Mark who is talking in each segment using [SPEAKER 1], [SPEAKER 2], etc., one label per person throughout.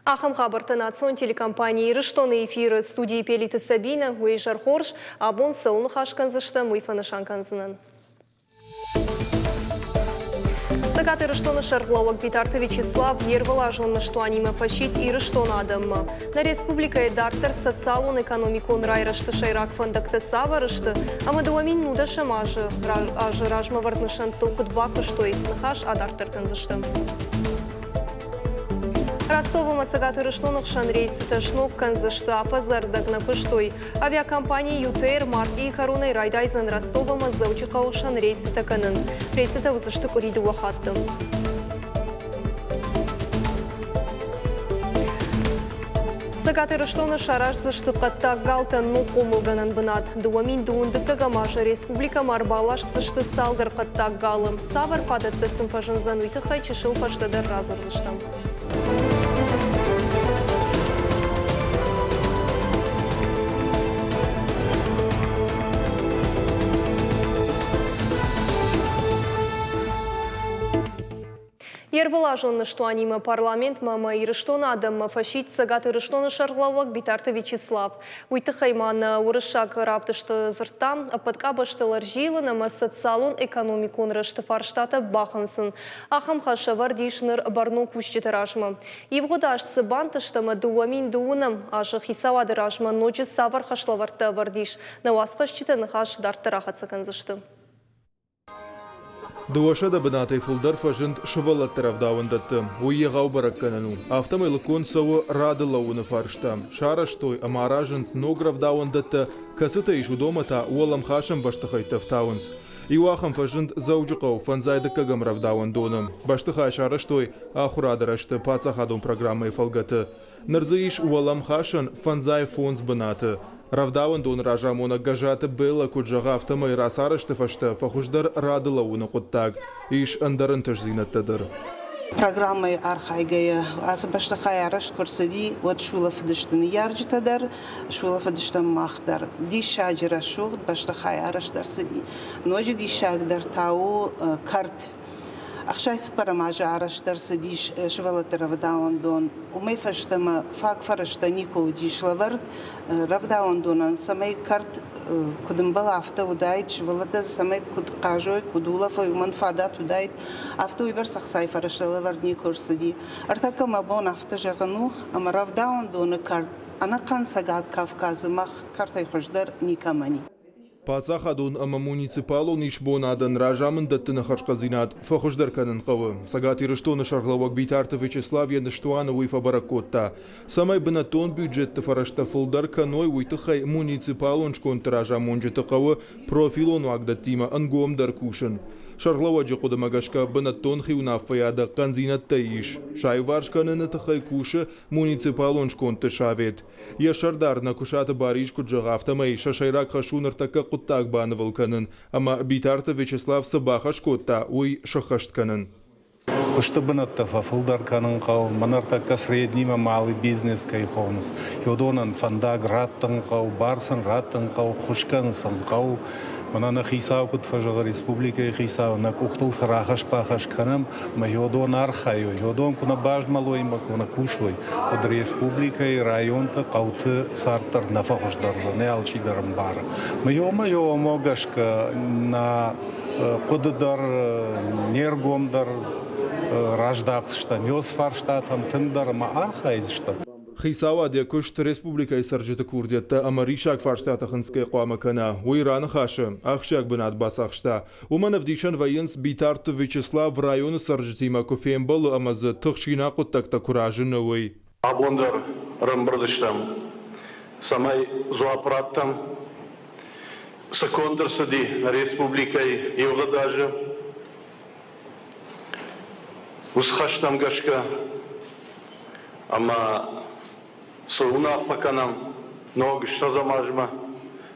[SPEAKER 1] Ахам хабарты национ телекомпании «Рыштоны» эфиры студии Пелиты Сабина, Уэйжар Хорш, Абон Сауны Хашканзышта, Муйфаны Шанканзынын. Сагаты Рыштоны Шарглауак Битарты Вячеслав ервалажланы, что аниме фащит и Рыштона Адамма. На республика Эдартер социалун экономикон райрышты шайрак фондакты саварышты, а мы дуамин нуда шамажы, ажы ражма вартнышан толкут баку, что и нахаш Адартер канзышты. Ростовом Сагаты Рыштонах шанрейсы ташнок канзышты апазардак на пыштой. Авиакомпании ЮТР Март и Харуной Райдайзен Ростовом заучикал шанрейсы таканын. Рейсы-то узышты куриду вахаттым. Сагаты Рыштоны шараш зышты катта галтан ну комылганан бынат. Дуамин дуындыкты гамажа республика марбалаш зышты салдар катта галым. Савар падатты сымфажынзан уйтыхай чешыл паштадар разырлыштам. Ервалажонны, что аниме парламент мама и Рыштона Адамма фащит Сагаты Рыштоны Шарглауак Битарты Вячеслав. Уйтыхайман урышак раптышты зыртам, а подкабаштылар жилы нама социалун экономикон рышты фарштата бахансын. Ахам хаша вардишныр барну кущеты ражма. Евгодаш сыбантыштама дуамин дуунам, ажы хисавады ражма ночи савар хашлаварта вардиш. Навасқашчиты нахаш дарты рахат саканзышты.
[SPEAKER 2] Дуашада бынаты фулдар фажынд шывалат таравдауындатты. Уйегау баракканану. Автомайлыкон савы рады лауны фаршта. Шараштой амаражынс ногравдауындатты. Касыта ишу домата уалам хашам баштыхай тафтауынс. Иуахам фажынд заужықау фанзайды кагам равдауындоным. Баштыхай шараштой ахурадарашты пацахадун программы фалгаты. Нарзаиш уалам хашан фанзай фонс бынаты. Равдауын дон ражамона гажаты было куджага автомай расарышты фашты фахуждар рады лауны құттаг. Иш андарын тажзинаттадыр.
[SPEAKER 3] Программы архайгая азбаштахай араш курсади вот шулафдыштын яржитадар шулафдыштын махдар дишажира шугд баштахай араш дарсади ножи дишагдар тау карт Ахшайс парамажа араш дарсадиш швалатер равдаун дон умей фаштама фак фарашта нико дишлавард равдаун донан самай карт кудым был авто удайт швалата самай куд кажой кудула фой манфадат удайт авто уйбер сахсай фарашталавард никорсади артака мабон авто жагану ама равдаун дон карт ана кан сагат Кавказы мах картай хождар никамани.
[SPEAKER 2] Пацахадун ама муниципалун ишбонадан ражамын даттына хашказинат фахуждар канын қавы. Сагаты Рыштоны Шарглауак Битарты Вячеслав ендыштуаны уйфа баракотта. Самай бынатон бюджетті фарашта фылдар каной уйтыхай муниципалун шконты ражамын жыты қавы профилону агдаттима ангомдар кушын. Шарглауа жықуды магашка бынатон хиунафаяда канзинатта иш. Шайварш каныны тыхай кушы муниципалун шконты шавет. Яшардар на кушаты бариш куджага автомай шашайрак хашунар така құттаг баны вылканын, ама Битарты Вячеслав сыбаха шкотта уй шахашт канын.
[SPEAKER 4] Что бынатта фафылдар канын қау, манартакка средний малый бизнес кайхонс. Йодонан фандаг раттын қау, барсын раттын қау, хушкансын қау. Манана хисау кут фажага республика хисау на кухтул сарахаш пахаш канам, ма йодон архайо, йодон куна бажмалой ма куна кушой. Од республика и районта қауты сартар нафахушдарза, не алчидарым бара. Ма йо могашка на кудыдар нергомдар раждақшта, мёс фарштатам тыңдар ма архайзшта.
[SPEAKER 2] Хисава де кушт республика саржыты курдетта амаришак фарштатахынская қуама кана. Уйраны хашы, ахшак бынат басахшта. Уманов дишан военс Битарты Вячеслав в районы саржытима кофеем был амазы тұхшина құттакта куражыны уй.
[SPEAKER 5] Абондар рымбырдыштам, самай зуапраттам, секундер сади на республикой евга даже. Усхаштам гашка, ама Сауна факанам, ног что замажма,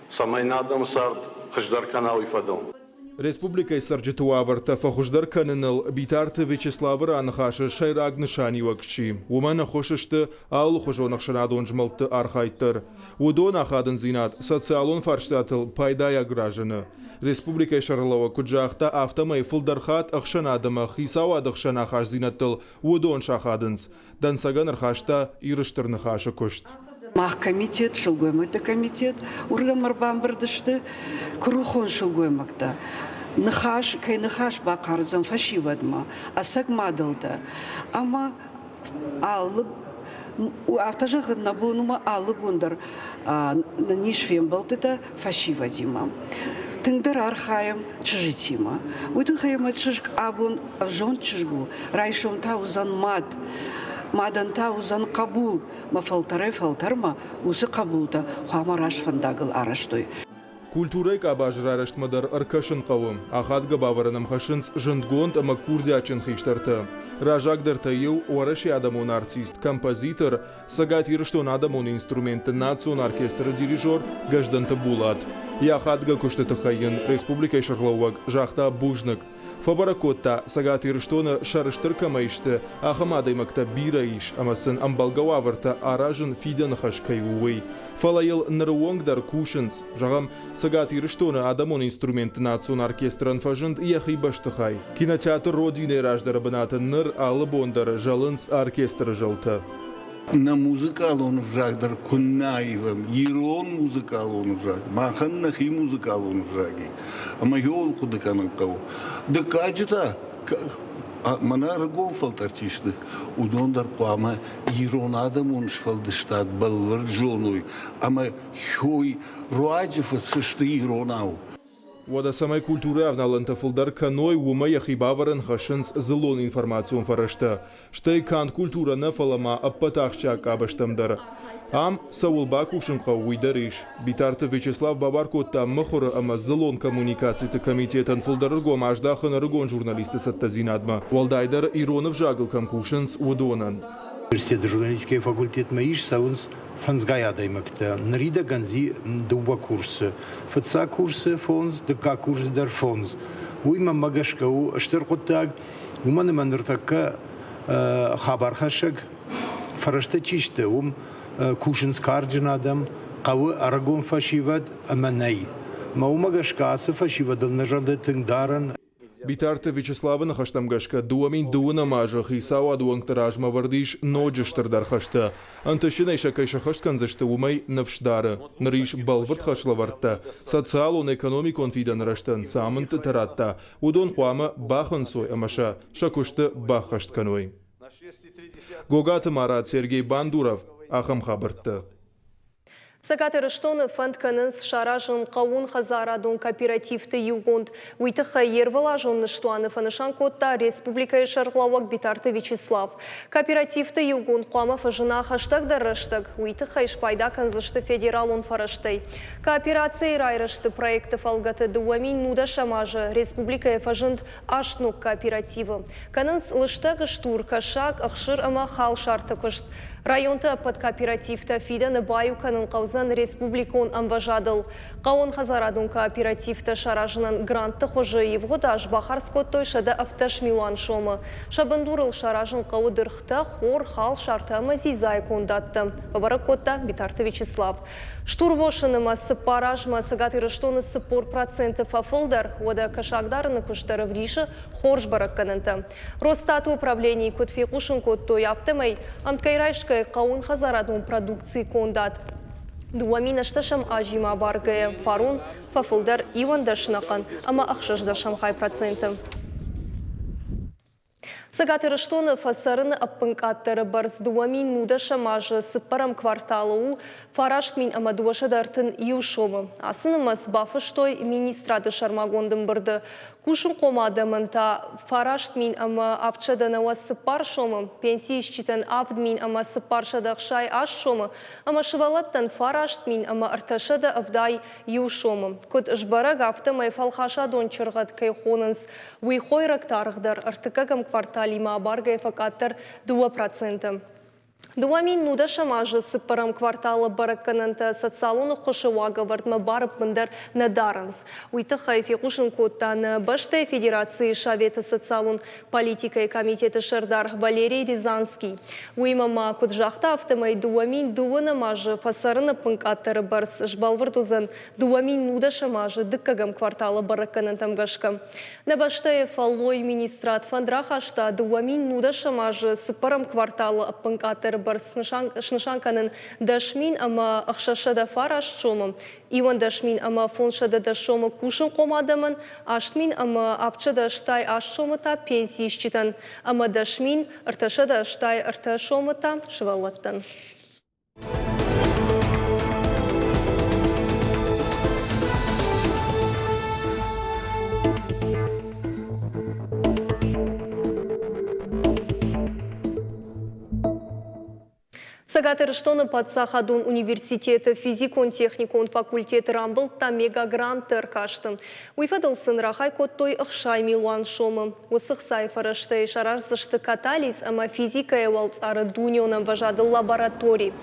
[SPEAKER 5] самай надам сард, хаждар канал и фадом.
[SPEAKER 2] Республикай сарджитуаварта фахуждар каныныл битарты Вячеславы анхашы шайраг нышани вакчи. Умана хошышты аулу хожонах шанадон жмалты архайттыр. Удон ахадын зинат социалон фарштатыл пайдая гражаны. Республикай шарлава куджахта автомай фулдархат ахшанадыма хисау адықшан ахаш зинаттыл удон шахадынс. Дансаган архашта ирыштырны хашы кушт.
[SPEAKER 3] Мах комитет, шылгоймакта комитет, ургамар бамбырдышты, крухон шылгоймакта. Нахаш, кай нахаш бақарзан фашивадма, асак мадалда. Ама алып, автожағын набунума алып ондар нишвем болтыта фашивадима. Тыңдар архаем чыжитима. Уйдың хайма чыжк абун жон чыжгу, райшом таузан мад. Мадан таузан кабул, ма фалтарма, усы кабулта, хуамараш фандагыл араштой.
[SPEAKER 2] Культурай кабажрарашт мадар аркашын қавым. Ахадга баварынам хашынс жындгонд ама курдячын хиштарты. Ражагдыр тайыл уараши адамон артист, композитор, сагатир что надамон инструменты национ оркестр дирижер гажданты булат. Яхадга куштыты хайын республикай шарлауак жахта бужнык. Фабаракотта сагатир штоны шарыштыр камайшты, ахамадаймакта бирайш, амасын амбалгауаварта аражын фиден хашкай увей. Фалайыл наруонгдар кушынс, жағам сагатир штоны адамон инструменты национ оркестран фажынд яхи баштыхай. Кинотеатр Родины раждары бынатын ныр алы бондар жалынс оркестры жалты.
[SPEAKER 6] На музыкалон вжагдар куннаевым, ирон музыкалон вжаг, махан нахи музыкалон вжаги. Ама йол кудыканын кау. Да качта, мана ргон фалтартишты. Удондар пама ирон адамон шфалдыштат балвар джонуй. Ама хой руаджифа сышты иронау.
[SPEAKER 2] Вада самай культура авналанта фулдар каной ума яхи баварен хашынс зылон информацион фарашта. Штай кан культура нафалама аппатахчак абаштамдар. Ам саулбак ушынқа уйдариш. Битарты Вячеслав Бабаркотта махора ама зылон коммуникацияты комитетан фулдарыргом аждахын рыгон журналисты саттазинадма. Валдайдар Иронов жагыл камкушынс удонан.
[SPEAKER 7] Университет журналистский факультет маиш саунс фансгая даймакта. Нарида ганзи дуба курсы. ФЦА курсы фонс, ДК курс дар фонс. Уйма магашкау штыркуттаг. Уманы маныртакка хабар хашак. Фарашта чиште кушинс карджинадам. Кавы арагон фашивад аманай. Маумагашкасы фашивадал нажалды тыңдаран.
[SPEAKER 2] Битарты Вячеслава нахаштамгашка дуамин дуына мажа хисау адуангтаражма вардиш ноджыштырдар хашта. Антышынай шакай шахаштканзашты умай навшдары. Нариш балвард хашлаварта. Социалон экономикон фидан раштан самынты таратта. Удон хуама бахансой амаша шакушты бахаштканой. Гогаты Марат Сергей Бандуров ахам хабарты.
[SPEAKER 1] Сагатыр штоны фандканынс шаражын қауын хазарадон кооперативті югонд. Уйтыха ервала жонны штуаны фанышан котта республика шарглауак битарты Вячеслав. Кооперативті югонд қуама фажына хаштаг дарыштаг. Уйтыха ишпайда канзышты федерал он фараштай. Кооперация райрышты проекты фалгаты дуамин нуда шамажы республика фажынд ашнук кооперативы. Канынс лыштаг штур кашак ахшыр ама хал шарты кышт. Районты под кооперативті фиданы баю канын қаузан республикон амважадыл. Қауын хазарадун кооперативті шаражынан грантты хожы евғыдаш бахар скоттой шада авташ милуан шомы. Шабындурыл шаражын қауы дырхта хор хал шарты мазизай кондатты. Бабаракотта битарты Вячеслав. Штурвошыныма сыпаражма сагатыры штоны сыпор проценты фафылдар, ода кашагдарыны күштары вриші хорж баракканынты. Росстаты управлений көтфекушын коттой автымай, амткайрайшкай қауын хазарадун продукции кондат. Дуамина шташам ажима баргая фарун фафылдар ивандашнакан, ама ақшаждашам хай проценты. Сагатыры штоны фасарыны аппынкаттары барс дуамин нуда шамажы сыппарам кварталу фарашт мин ама дуашадартын юшомы. Асынымас бафы штой министрады шармагондым бұрды. Кушын қомадымынта фарашт мин ама авчаданава сыппар шомы. Пенсии ищитен авд мин ама сыппар шадақшай аш шомы. Ама шывалаттан фарашт мин ама арташада авдай юшомы. Код жбараг автомай фалхаша дончырғат кайхонынс. Уйхой рактарғдар артыкагам квартал Лима Барга факатор 2%. Дуамин нуда шамажы сыппарам кварталы бараккананта социалуны хошевага вартма барып мындар надаранс. Уйты хайфи кушын коттан баштай федерации шаветы социалун политикай комитеты шардар Валерий Рязанский. Уймама куджахта автомай дуамин дуаны мажы фасарыны пынкаттары барс жбалвыртузан дуамин нуда шамажы дыккагам кварталы баракканантам гашка. На баштай фаллой министрат фандрахашта дуамин нуда шамажы сыппарам кварталы пынкаттары барс шнышанканын дашмин ама ахшашада фараш чомым. Иван дашмин ама фоншада дашомы кушын комадамын, аштмин ама апчада штай ашшомыта пенсии считан, ама дашмин арташада штай арташомыта швалаттан. Сагатырыштоны Патсахадун университеты физикон техникон факультеты рамбыл та мегагранттыр каштым. Уйфадылсын рахай коттой ықшай милуан шомы. Усық сайфарышты шарарсышты каталис, ама физика евалцары дунионам важады лабораторий.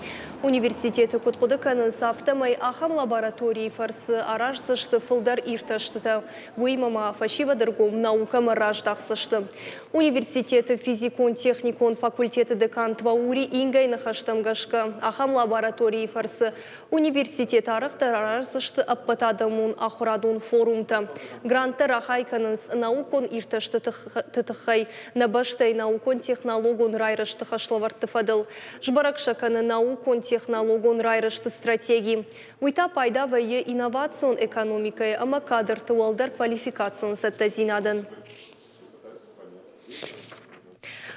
[SPEAKER 1] Университеты коткудыканын сафтамай ахам лаборатории фарсы арашсышты фылдар ирташтыта. Уймама фашива дыргом наукамы раждақсышты. Университеты физикон техникон факультеты декан Тваури ингай нахаштам гашка. Ахам лаборатории фарсы университет арықтар арашсышты аппатадамун ахурадун форумта. Гранты рахайканынс наукон ирташты тытықай. Набаштай наукон технологон райрышты хашлаварты фадыл. Жбаракшаканы наукон технологон райрышты стратегии. Уйта пайда вайе инновацион экономикай, ама кадр туалдар квалификацион саттазинадан.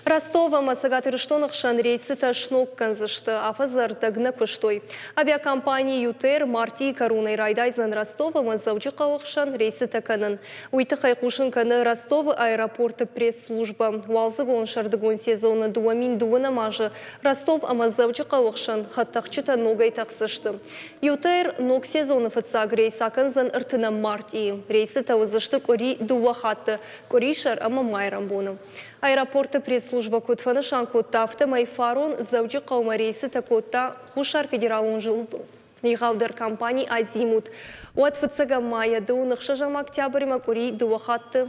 [SPEAKER 1] Ростова Масагатырыштонық шан рейсы ташнок канзышты, афазар дагна кыштой. Авиакомпания ЮТР марти карунай райдайзан Ростова Мазауджи қауықшан рейсы таканын. Уйты хайқушын каны Ростова аэропорты пресс-служба. Уалзығын шардығын сезоны дуамин дуына мажы Ростов Мазауджи қауықшан хаттақчыта ногай тақсышты. ЮТР ног сезоны фыцаг рейс аканзан ыртына марти. Рейсы тауызышты кори дуа хатты, кори шар ама майрам боны. Аэропорты пресс-служба Кутфаны Шанкотта автомай фарон зауджи қаума рейсы такотта хушар федералун жылды. Нейғаудар компания Азимут. Уат фыцага мая дауны қшажам октябрема кори дуа хатты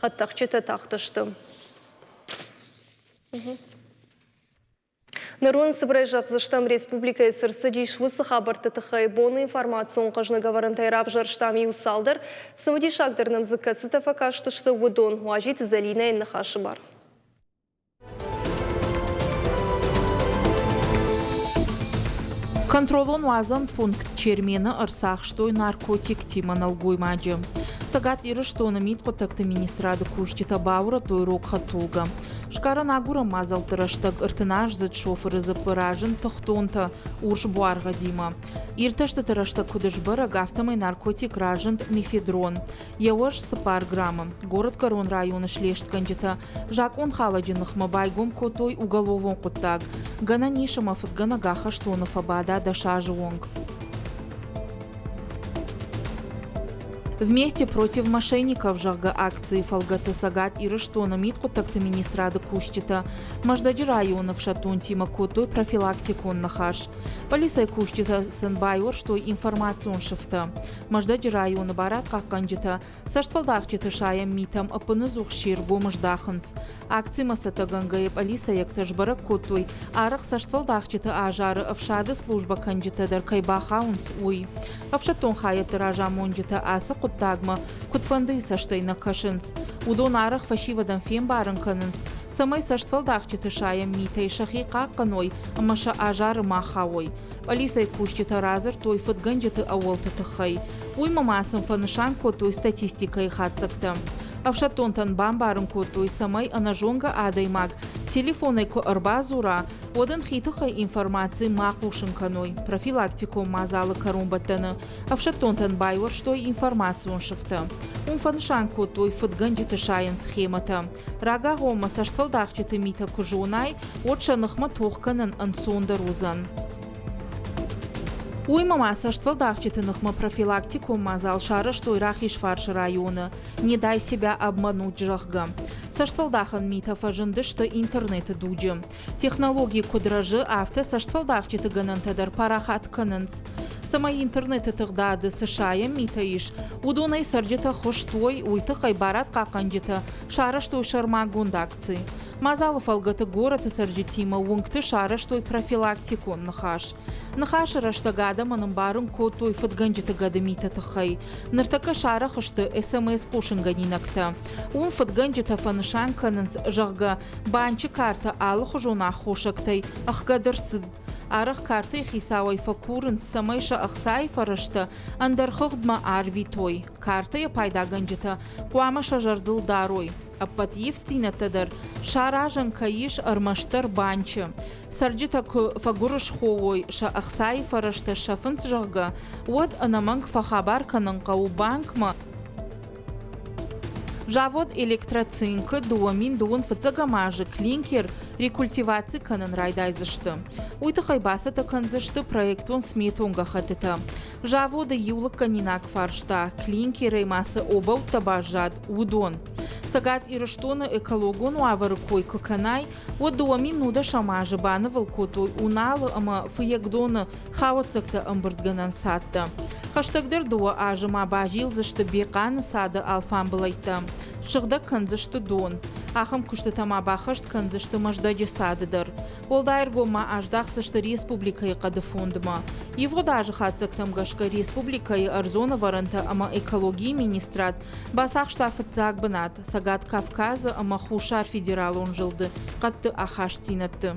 [SPEAKER 1] хаттақчыта тақтышты. Нарон сыбрайжақ зыштам республика сырсы дейшвысы хабарты тұқай боны информацион қажны гаварантайрап жарштам еусалдар, сымыди шагдырным зыкасы тафакаштышты удон, уажит залина енні хашы бар.
[SPEAKER 8] Контролон вазан пункт чермені ырсақ штой наркотик тиманал гоймаджы. Сагат иры штоны мит котакты министрады куштита баура тойрок хатулга. Шкара нагура мазалтырыштаг ыртынаш зыд шофыры зыпыражын тұқтонта урш буарга дима. Ирташты тырыштаг кудышбыра гафтамай наркотик ражынд мифедрон. Еваш сыпар граммы. Город Корон районы шлешт кандита. Жак он халаджиных мабайгом котой уголовон куттаг. Гана нишамов гана гаха штонов абада дашажы онг. Вместе против мошенников жага акции Фалгаты Сагат и Рыштона митку такты министрады Куштита. Маждади районов Шатун Тима Котой профилактику он нахаш. Полисай Куштита Сенбайор, что информацион шифта. Маждади района барат как кандита. Саштвалдахчита шаям митам апынызух ширбу маждаханс. Акции масата гангая полисай якташ барак Котой. Арах саштвалдахчита ажары авшады служба кандита дар кайбахаунс уй. Авшатон хаяты ража монджита аса Тагма, кутфанды саштай на кашинц. Удон арах фашивадан фем баран канинц. Самай саштвалдахчита шаям митай шахи каканой, амаша ажары махавой. Полисай кущита разыр той футганджиты ауалты тахай. Уйма масын фанышан котой статистикай хатцакта. Авшатонтан бамбарым котой самай анажонга адаймаг. Телефонай ко арбазура, одан хитахай информации мақушын каной. Профилактику мазалы карумбаттаны. Авшатонтан байвар, что информацию он шифта. Фанышан котой футганджиты шаян схемата. Рага гома саштвалдахчиты мита кужунай, отшанахма тохканын ансондарузан. Уймама саштвалдахчитынахма профилактику мазал шары, что ирахиш фарш района. Не дай себя обмануть жахга. саштвалдахан мита фажындышты интернеты дуджы. Технологии кудражы авто саштвалдах читыганантадар парахат канынц. Самай интернеты тыгдады сышая мита иш. Удонай сарджита хоштой уйты хайбарат каканджита шараштой шарма гундакци. Мазалов алгаты город сарджитима унгты шараштой профилактикон нахаш. Нахаш раштагада манамбарын котой фатганджита гада мита тахай. Нартака шара хошты СМС кошынганинакта. Он фатганджита фанышан канынц жагга банчы карта алы хожуна хошактай ахгадырсыд. Арах карты хисауай факурын самайша ахсай фарашта андархогдма арви той. Карта я пайда ганджита куама шажардыл дарой. Аппатиев тинатадар шаражан каиш армаштар банчы. Сарджита ку фагурыш ховой ша ахсай фарашта шафынс жагга. Вот анаманг фахабар кананкау банкма. Завод электроцинка дуамин дуон фацагамажы клинкер рекультивации канан райдайзышты. Уйты хайбасата канзышты проектон сметонга хатыта. Завода юла канинак фаршта клинкеры масы обау табажад удон. Сагат ирыштона экологон уавары койка канай, вот дуамин нуда шамажы баны валкотой уналы ама фыягдона хауацакта амбырдганан сатта. Хаштагдыр дуа ажыма бажилзышты беканы сады алфан былайта. Шыгда канзышты дон. Ахам кушты тама бахашт канзышты маждаджи садыдыр. Олдайр гома аждахсышты республикай қады фондыма. Его даже хацактам гашка республикай арзона варанта ама экологии министрат. Басах штафыт загбанат. Сагат Кавказа ама хушар федерал он жылды. Қатты ахаш тинатты.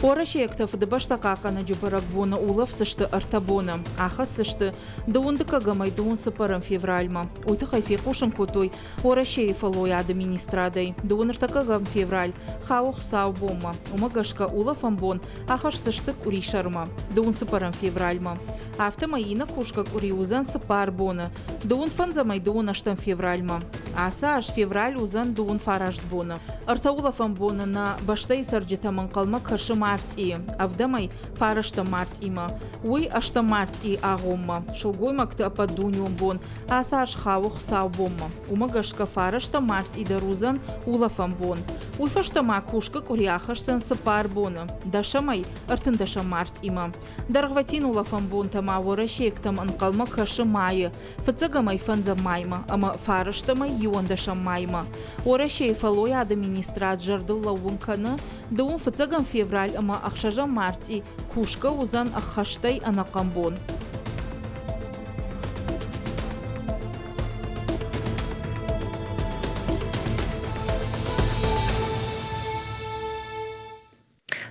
[SPEAKER 8] Орашектов дыбашта какана джубаракбона улов сышты артабона. Аха сышты даунды кагамай даун сапарам февральма. Ойты хайфе кушан котой орашеев алой администрадай. Даун артакагам февраль хаух сау бома. Умагашка улов амбон ахаш сышты кури шарма. Даун сапарам февральма. Автомаина кушка кури узан сапар бона. Даун фанзамай даун аштам февральма. Аса аш февраль узан даун фарашт бона. Артаулов амбона на баштай сарджита манкалма каршы март и. Авдамай фарашта март има. Уй ашта март и агомма. Шылгой макты ападуню амбон. Аса аш хаух сау бомма. Умагашка фарашта март и дарузан улов амбон. Уй фашта макушка куряхаш сан сапар бона. Дашамай артындаша март има. Даргватин улов амбон тама ворашектам анкалма каршы майы. Фацагамай фанза майма. Ама фараштамай юандаша майма. Орашей фалой администрат жардыл лаунканы. Даун фацагам февраль ама ахшажа марти кушка узан ахаштай анакамбон.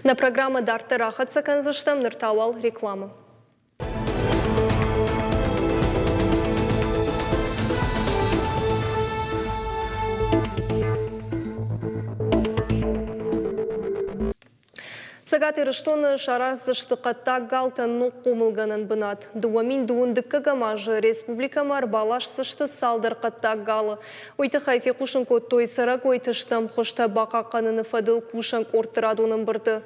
[SPEAKER 1] На программа Дарты Рахатса канзыштам ныртауал реклама. Сагат ирыштоны шаразышты қатта галтан нуқумылганын бынат. Дуамин дуындыкка гамажы республикамар балашсышты салдыр қатта галы. Ойты хайфе кушын коттой сырак ойтыштам хошта бақа қаныны фадыл кушан ортырадуның бірді.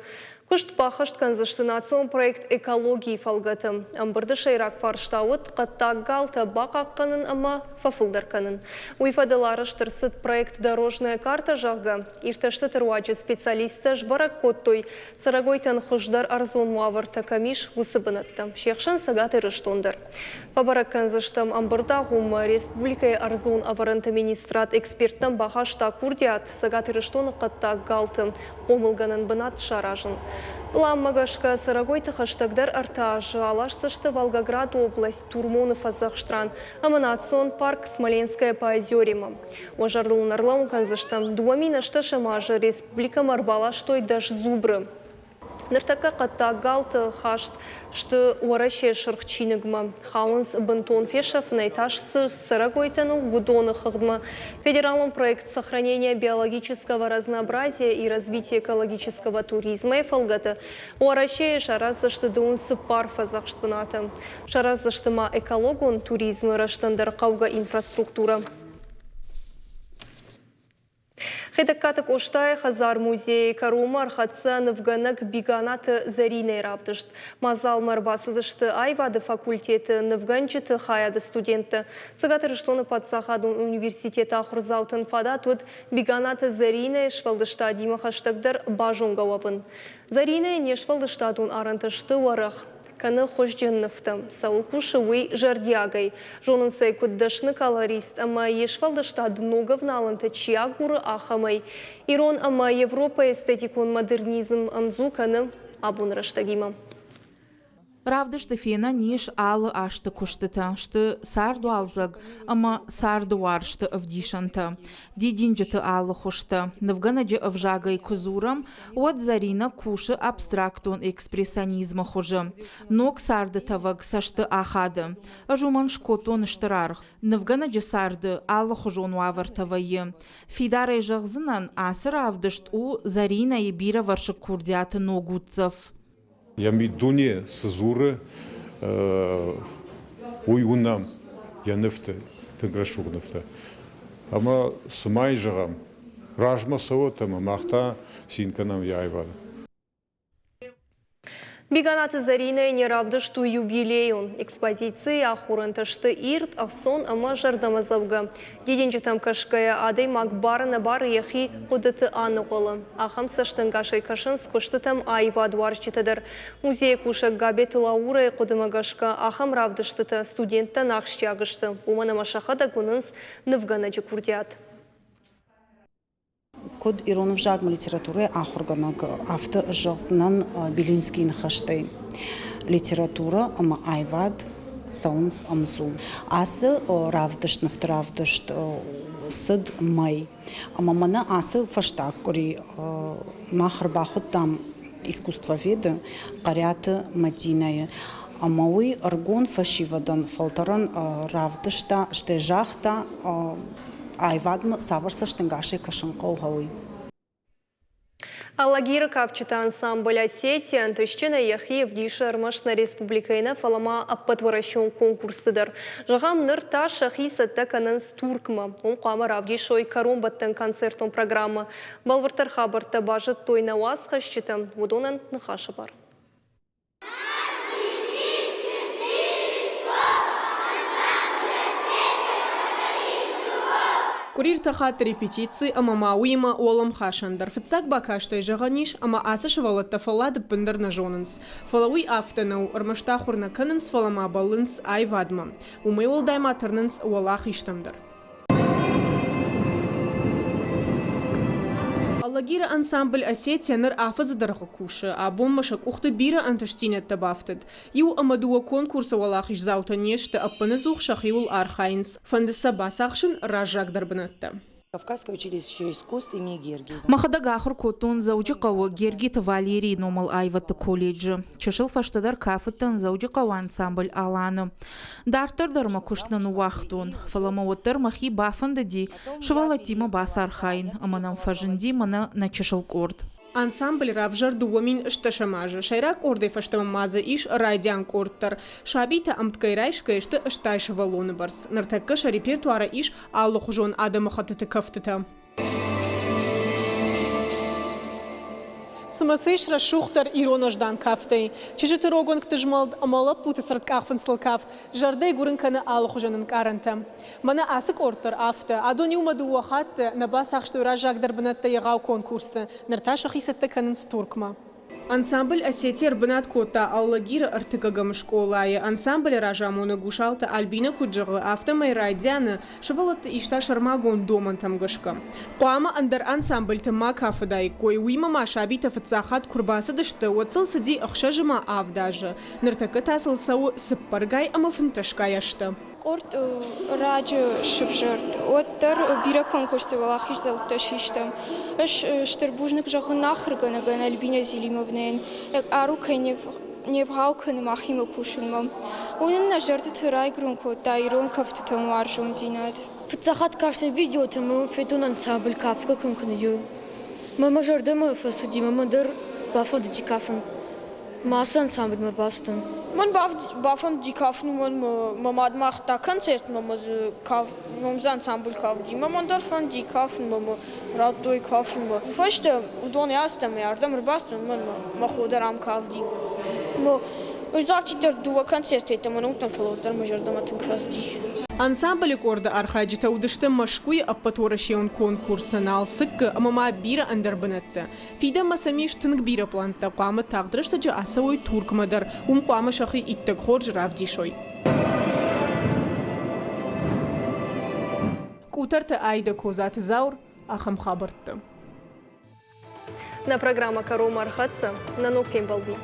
[SPEAKER 1] Кушт пахашт канзышты национ проект экологии фалгатым. Амбырды шайрак фарштауыт қатта галта бақа қанын ама фафылдар канын. Уйфадыларыш тырсыт проект дорожная карта жағға. Ирташты тыруачы специалисты жбарак коттой сырагойтан хуждар арзон муавырта камиш усыбынатты. Шекшын сагат ирыштондар. Пабарак канзыштым амбырда ғумы республикай арзон аварынты министрат эксперттам бахашта курдиат сагат ирыштоны қатта галты қомылганын бынат шаражын. Пламмагашка сырагойты хаштагдар артажы алашсышты Волгоград область Турмонов Азахштран аманацион парк Смоленская по озерима. Ожардыл нарлам канзыштам дуамина шташамажы республика марбала штой даш зубры. Ныртака қатта галты хашт, что уараще шырхчиныгма. Хаунс бентон фешев на этаж сырагойтану будоны хыгдма. Федеральный проект сохранения биологического разнообразия и развития экологического туризма и фалгата. Уараще шаразышты дуунсы парфа захштпыната. Шаразыштыма экологон туризмы раштандар кауга инфраструктура. Хедаккатык Оштай Хазар музей Карумар Хатса Навганак Биганат Зариней Равдышт. Мазал Марбасыдышты Айвады факультеты Навганчыты Хаяды студенты. Сагатыры что подсахадун университета Ахурзаутын фада тут Биганат Зариней Швалдышта Дима Хаштагдар Бажунгавабын. Зариней не Швалдыштадун Арантышты Варах. Каны хожденныфты. Саул Кушевый жардягай. Жонын сай куддашны колорист, ама ешвалдышта дногов налынты чиягуры ахамай. Ирон ама Европа эстетикун модернизм амзу каны абун раштагима.
[SPEAKER 8] Равдышты фена ниш алы ашты куштыта, шты сарду алзаг, ама сарду варшты авдишанта. Дидинджыты алы хушты. Навганаджы авжагай кузурам, от зарина кушы абстрактон экспрессионизма хужы. Ног сарды таваг сашты ахады. Ажуман шкотон штырарх. Навганаджы сарды алы хужон вавартавайы. Фидарай жағзынан асыр авдышт у зарина и бира варшы курдяты ногуцев.
[SPEAKER 9] Я мидуне сазуры уйунам я нефте тыграшуг нефте. Ама сумай жагам ражма савотама махта синканам яйвада.
[SPEAKER 1] Биганаты Зарина не равдышту юбилейун. Экспозиции ахурантышты ирт, ахсон ама жардамазавга. Единче там кашкая адей макбары на бары яхи кудыты ануғылы. Ахам саштын кашай кашын скушты там айва дуарчитадыр. Музей кушак габеты лаура кудымагашка ахам равдыштыты студентта нахщагышты. Умана машахада гунынс навганаджы курдят.
[SPEAKER 10] Код Иронов жагма литературы ахурганаг авто жогсынан Белинский нахаштай. Литература ама айвад саунс амзу. Асы равдышт нафтравдышт сыд май. Ама мана асы фаштак кори махарбахут там искусствоведы каряты Мадиная. Амауи аргон фашивадан фалтаран равдышта штежахта айвадмы саварсаштын гаши кашынқау хауи.
[SPEAKER 1] Аллагира капчыта ансамбль Осетия антышчына яхи вдиші армашна республикайна фалама аппатваращон конкурсыдыр. Жағам нырта шахи сатта кананс туркма. Он қамар авдишой каромбаттан концертон программа. Балвартар хабарта бажыт тойна уасхащыта. Водонан нахашы бар.
[SPEAKER 11] Курир тахат репетиции ама уима олам хашандар. Фцак бакаштой жаганиш ама асыш валатта фалад пындыр на жонынс. Фалауи афтанау армаштахурна канынс фалама балынс айвадма. Умай олдайма тырнынс уалах иштамдар. Аллагира ансамбль Осетия ныр афазы дарха куши, а боммашак ухты бира антыштинет табафтыд. Ю амадуа конкурса валах иш заута нешты аппанызух шахиул архайнс. Фандыса басахшын ражак дарбанатта.
[SPEAKER 12] Кавказское училище искусств имени Гергиева.
[SPEAKER 8] Махадагахур котон заудикао Гергита Валерий номал айватты колледжи. Чашыл фаштадар кафыттан заудикао ансамбль аланы. Дартардар макуштнан уахтун. Фаламауаттар махи бафандади швалатима бас архайн. Аманам фажинди мана на чашыл корд.
[SPEAKER 11] Ансамбль равжар дуамин шташамажа. Шайрак ордой фаштамамаза иш радиан корттар. Шабита амткайрайшка ишты штайша валоны барс. Нартаккаша репертуара иш аллы хужон адама хатыты кафтыта. Смасыш расшухтар иронождан кафтай. Чижиты рогон ктыжмалд амала путы сарткахфынсыл кафт. Жардай гурынканы аллы хужанын каранта. Мана асык орттар афта. Адони умаду уахатты набас ахшты ражак дарбанатта ягау конкурсты. Нарташа хисатта канын стуркма. Ансамбль Осетия рбанат кота Аллагира артыгагам школае. Ансамбль ражамона гушалта Альбина Куджагы автомай радианы шывалатты ишта шармагон доман тамгашка. Қуама андар ансамбль тыма кафадай, кой уима машабита фацахат курбасы дышты, отсыл сади ахшажыма авдажы. Ныртакы тасыл сау сыппаргай ама фынташка яшты.
[SPEAKER 13] Корт радио шыбжырт. Оттар бира конкурсты валахиш заутташиштам. Эш штырбужник жағы нахырганаган Альбина Зелимовнен. Арукай невгаукан махима кушынмам. Onun najardı tıray grunko tayron kaftu tamar jон zinat.
[SPEAKER 14] Фцахат каштен видео тамы фетон ансамбль кафка конкню. Мама жарды мы фасуди мама дар бафон ди кафан. Massa ансамбль морбастын.
[SPEAKER 13] Mən bafan dikafnu mən mamad maxta konsert mamaz mamzan ansambl kavdi. Mamon darfan dikafnu mam raddoy kafnu. Fashta udon yastam yardım bastım mən maxodaram kavdi. Mo Узавчитер дуа концерт это манутан флотер мажордаматын квазди.
[SPEAKER 11] Ансамбль корда архаджита удышты машкуй аппаторашион конкурсанал сыкка амама бира андербанатта. Фида масамиш тынг бира планта пама тагдырышта жа асавой туркмадар пама шахи иттак хорж равдишой. Кутарта айда козат заур ахам хабарты.
[SPEAKER 1] На программа Кару Мархатса на Нукем Балбу.